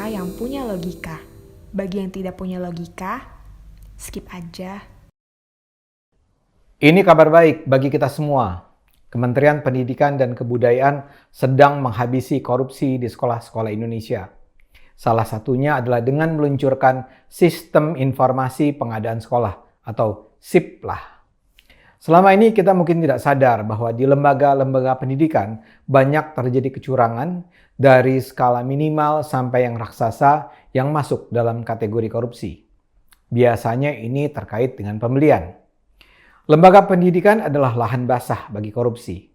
cerita yang punya logika. Bagi yang tidak punya logika, skip aja. Ini kabar baik bagi kita semua. Kementerian Pendidikan dan Kebudayaan sedang menghabisi korupsi di sekolah-sekolah Indonesia. Salah satunya adalah dengan meluncurkan Sistem Informasi Pengadaan Sekolah atau SIP-lah. Selama ini kita mungkin tidak sadar bahwa di lembaga-lembaga pendidikan banyak terjadi kecurangan dari skala minimal sampai yang raksasa yang masuk dalam kategori korupsi. Biasanya ini terkait dengan pembelian. Lembaga pendidikan adalah lahan basah bagi korupsi.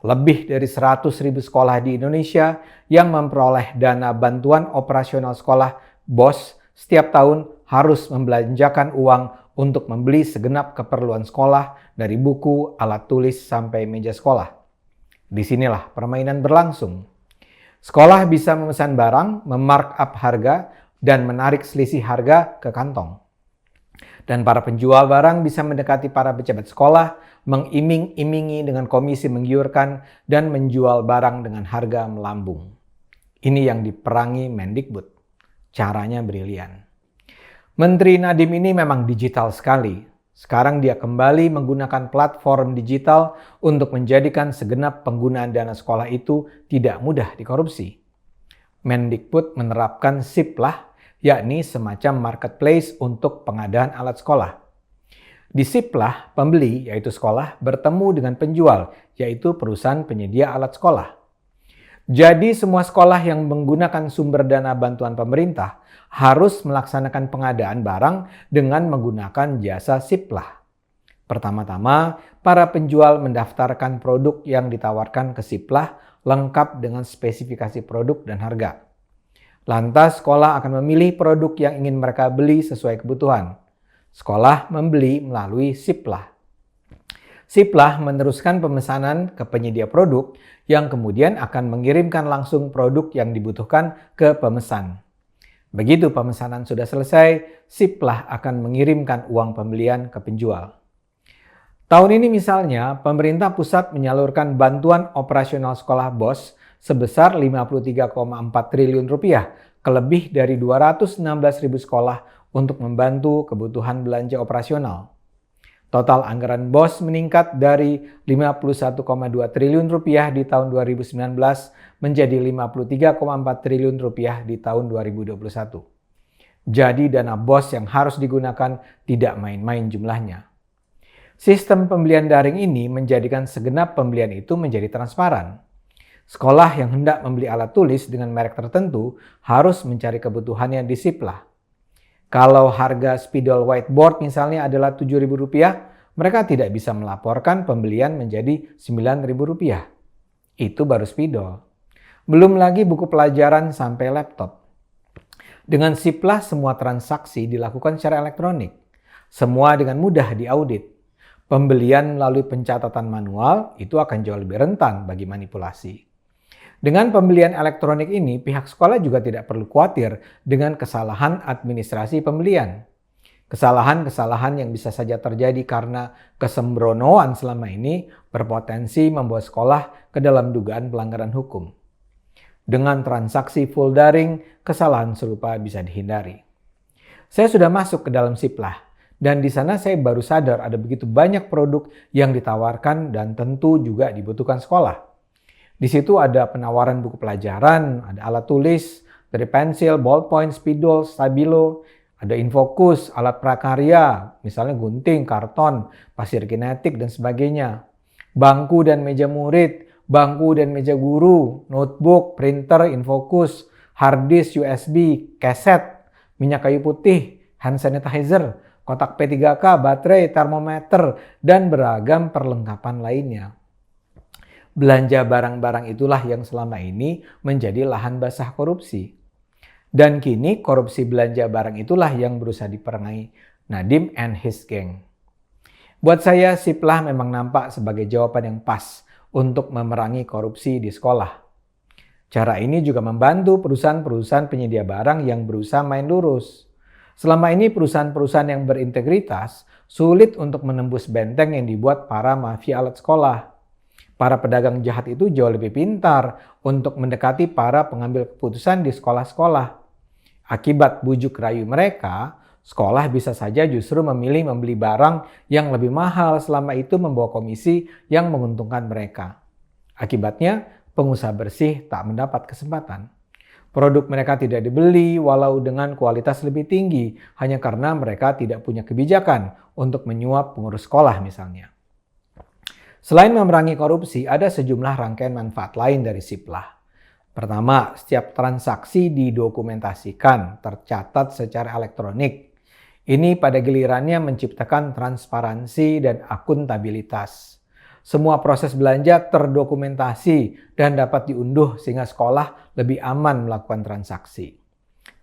Lebih dari 100.000 sekolah di Indonesia yang memperoleh dana bantuan operasional sekolah BOS setiap tahun harus membelanjakan uang untuk membeli segenap keperluan sekolah dari buku, alat tulis, sampai meja sekolah. Disinilah permainan berlangsung. Sekolah bisa memesan barang, memarkup harga, dan menarik selisih harga ke kantong. Dan para penjual barang bisa mendekati para pejabat sekolah, mengiming-imingi dengan komisi menggiurkan, dan menjual barang dengan harga melambung. Ini yang diperangi Mendikbud. Caranya brilian. Menteri Nadiem ini memang digital sekali. Sekarang dia kembali menggunakan platform digital untuk menjadikan segenap penggunaan dana sekolah itu tidak mudah dikorupsi. Mendikbud menerapkan SIP-lah, yakni semacam marketplace untuk pengadaan alat sekolah. Di SIP-lah, pembeli, yaitu sekolah, bertemu dengan penjual, yaitu perusahaan penyedia alat sekolah. Jadi semua sekolah yang menggunakan sumber dana bantuan pemerintah harus melaksanakan pengadaan barang dengan menggunakan jasa SIP-lah. Pertama-tama, para penjual mendaftarkan produk yang ditawarkan ke SIP-lah lengkap dengan spesifikasi produk dan harga. Lantas sekolah akan memilih produk yang ingin mereka beli sesuai kebutuhan. Sekolah membeli melalui SIP-lah. SIP-lah meneruskan pemesanan ke penyedia produk yang kemudian akan mengirimkan langsung produk yang dibutuhkan ke pemesan. Begitu pemesanan sudah selesai, SIP-lah akan mengirimkan uang pembelian ke penjual. Tahun ini misalnya, pemerintah pusat menyalurkan bantuan operasional sekolah BOS sebesar 53,4 triliun rupiah ke lebih dari 216.000 sekolah untuk membantu kebutuhan belanja operasional. Total anggaran BOS meningkat dari 51,2 triliun rupiah di tahun 2019 menjadi 53,4 triliun rupiah di tahun 2021. Jadi dana BOS yang harus digunakan tidak main-main jumlahnya. Sistem pembelian daring ini menjadikan segenap pembelian itu menjadi transparan. Sekolah yang hendak membeli alat tulis dengan merek tertentu harus mencari kebutuhannya di SIP-lah. Kalau harga spidol whiteboard misalnya adalah Rp7.000, mereka tidak bisa melaporkan pembelian menjadi Rp9.000. Itu baru spidol. Belum lagi buku pelajaran sampai laptop. Dengan SIP-lah semua transaksi dilakukan secara elektronik. Semua dengan mudah diaudit. Pembelian melalui pencatatan manual itu akan jauh lebih rentan bagi manipulasi. Dengan pembelian elektronik ini, pihak sekolah juga tidak perlu khawatir dengan kesalahan administrasi pembelian. Kesalahan-kesalahan yang bisa saja terjadi karena kesembronoan selama ini berpotensi membawa sekolah ke dalam dugaan pelanggaran hukum. Dengan transaksi full daring, kesalahan serupa bisa dihindari. Saya sudah masuk ke dalam SIP-lah, dan di sana saya baru sadar ada begitu banyak produk yang ditawarkan dan tentu juga dibutuhkan sekolah. Di situ ada penawaran buku pelajaran, ada alat tulis, dari pensil, ballpoint, spidol, stabilo, ada infokus, alat prakarya, misalnya gunting, karton, pasir kinetik, dan sebagainya. Bangku dan meja murid, bangku dan meja guru, notebook, printer, infokus, hard disk, USB, kaset, minyak kayu putih, hand sanitizer, kotak P3K, baterai, termometer, dan beragam perlengkapan lainnya. Belanja barang-barang itulah yang selama ini menjadi lahan basah korupsi. Dan kini korupsi belanja barang itulah yang berusaha diperangi Nadiem and his gang. Buat saya, SIP-lah memang nampak sebagai jawaban yang pas untuk memerangi korupsi di sekolah. Cara ini juga membantu perusahaan-perusahaan penyedia barang yang berusaha main lurus. Selama ini perusahaan-perusahaan yang berintegritas sulit untuk menembus benteng yang dibuat para mafia alat sekolah. Para pedagang jahat itu jauh lebih pintar untuk mendekati para pengambil keputusan di sekolah-sekolah. Akibat bujuk rayu mereka, sekolah bisa saja justru memilih membeli barang yang lebih mahal selama itu membawa komisi yang menguntungkan mereka. Akibatnya, pengusaha bersih tak mendapat kesempatan. Produk mereka tidak dibeli walau dengan kualitas lebih tinggi hanya karena mereka tidak punya kebijakan untuk menyuap pengurus sekolah misalnya. Selain memerangi korupsi, ada sejumlah rangkaian manfaat lain dari Siplah. Pertama, setiap transaksi didokumentasikan, tercatat secara elektronik. Ini pada gilirannya menciptakan transparansi dan akuntabilitas. Semua proses belanja terdokumentasi dan dapat diunduh sehingga sekolah lebih aman melakukan transaksi.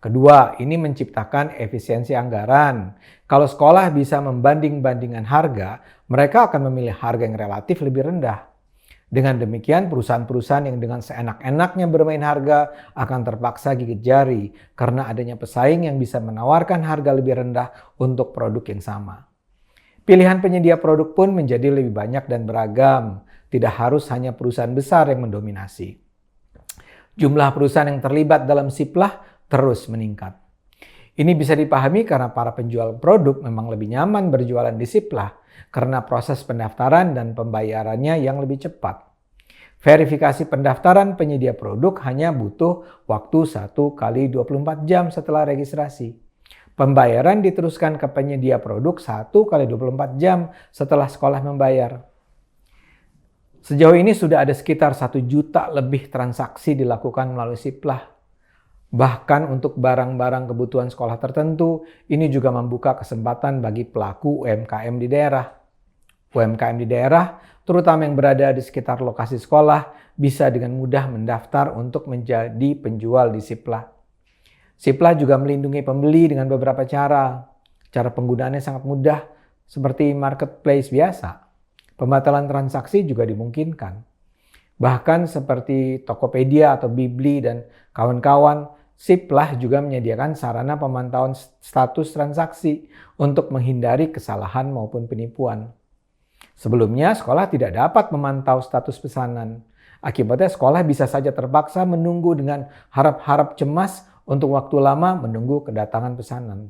Kedua, ini menciptakan efisiensi anggaran. Kalau sekolah bisa membanding-bandingkan harga, mereka akan memilih harga yang relatif lebih rendah. Dengan demikian, perusahaan-perusahaan yang dengan seenak-enaknya bermain harga akan terpaksa gigit jari karena adanya pesaing yang bisa menawarkan harga lebih rendah untuk produk yang sama. Pilihan penyedia produk pun menjadi lebih banyak dan beragam. Tidak harus hanya perusahaan besar yang mendominasi. Jumlah perusahaan yang terlibat dalam Siplah terus meningkat. Ini bisa dipahami karena para penjual produk memang lebih nyaman berjualan di Siplah karena proses pendaftaran dan pembayarannya yang lebih cepat. Verifikasi pendaftaran penyedia produk hanya butuh waktu 1 kali 24 jam setelah registrasi. Pembayaran diteruskan ke penyedia produk 1 kali 24 jam setelah sekolah membayar. Sejauh ini sudah ada sekitar 1 juta lebih transaksi dilakukan melalui Siplah. Bahkan untuk barang-barang kebutuhan sekolah tertentu, ini juga membuka kesempatan bagi pelaku UMKM di daerah. UMKM di daerah, terutama yang berada di sekitar lokasi sekolah, bisa dengan mudah mendaftar untuk menjadi penjual di Siplah. Siplah juga melindungi pembeli dengan beberapa cara. Cara penggunaannya sangat mudah, seperti marketplace biasa. Pembatalan transaksi juga dimungkinkan. Bahkan seperti Tokopedia atau Bibli dan kawan-kawan, Siplah juga menyediakan sarana pemantauan status transaksi untuk menghindari kesalahan maupun penipuan. Sebelumnya, sekolah tidak dapat memantau status pesanan. Akibatnya, sekolah bisa saja terpaksa menunggu dengan harap-harap cemas untuk waktu lama menunggu kedatangan pesanan.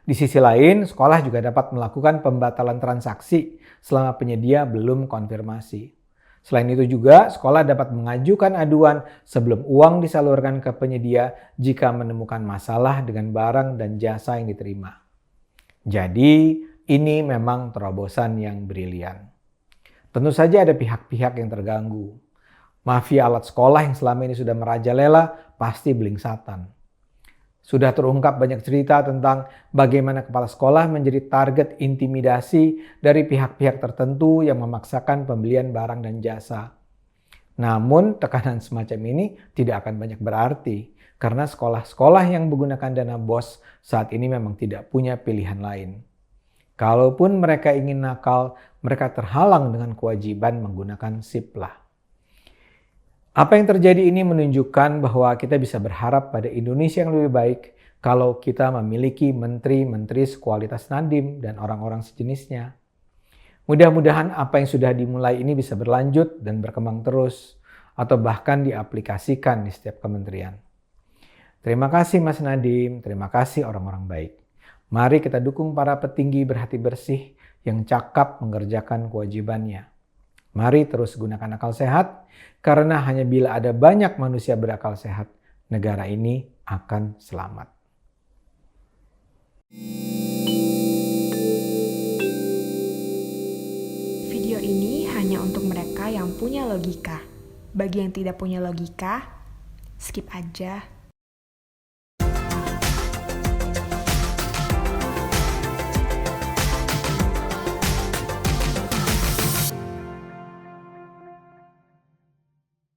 Di sisi lain, sekolah juga dapat melakukan pembatalan transaksi selama penyedia belum konfirmasi. Selain itu juga, sekolah dapat mengajukan aduan sebelum uang disalurkan ke penyedia jika menemukan masalah dengan barang dan jasa yang diterima. Jadi, ini memang terobosan yang brilian. Tentu saja ada pihak-pihak yang terganggu. Mafia alat sekolah yang selama ini sudah merajalela pasti belingsatan. Sudah terungkap banyak cerita tentang bagaimana kepala sekolah menjadi target intimidasi dari pihak-pihak tertentu yang memaksakan pembelian barang dan jasa. Namun tekanan semacam ini tidak akan banyak berarti karena sekolah-sekolah yang menggunakan dana BOS saat ini memang tidak punya pilihan lain. Kalaupun mereka ingin nakal, mereka terhalang dengan kewajiban menggunakan Siplah. Apa yang terjadi ini menunjukkan bahwa kita bisa berharap pada Indonesia yang lebih baik kalau kita memiliki menteri-menteri sekualitas Nadiem dan orang-orang sejenisnya. Mudah-mudahan apa yang sudah dimulai ini bisa berlanjut dan berkembang terus atau bahkan diaplikasikan di setiap kementerian. Terima kasih Mas Nadiem, terima kasih orang-orang baik. Mari kita dukung para petinggi berhati bersih yang cakap mengerjakan kewajibannya. Mari terus gunakan akal sehat, karena hanya bila ada banyak manusia berakal sehat, negara ini akan selamat. Video ini hanya untuk mereka yang punya logika. Bagi yang tidak punya logika, skip aja.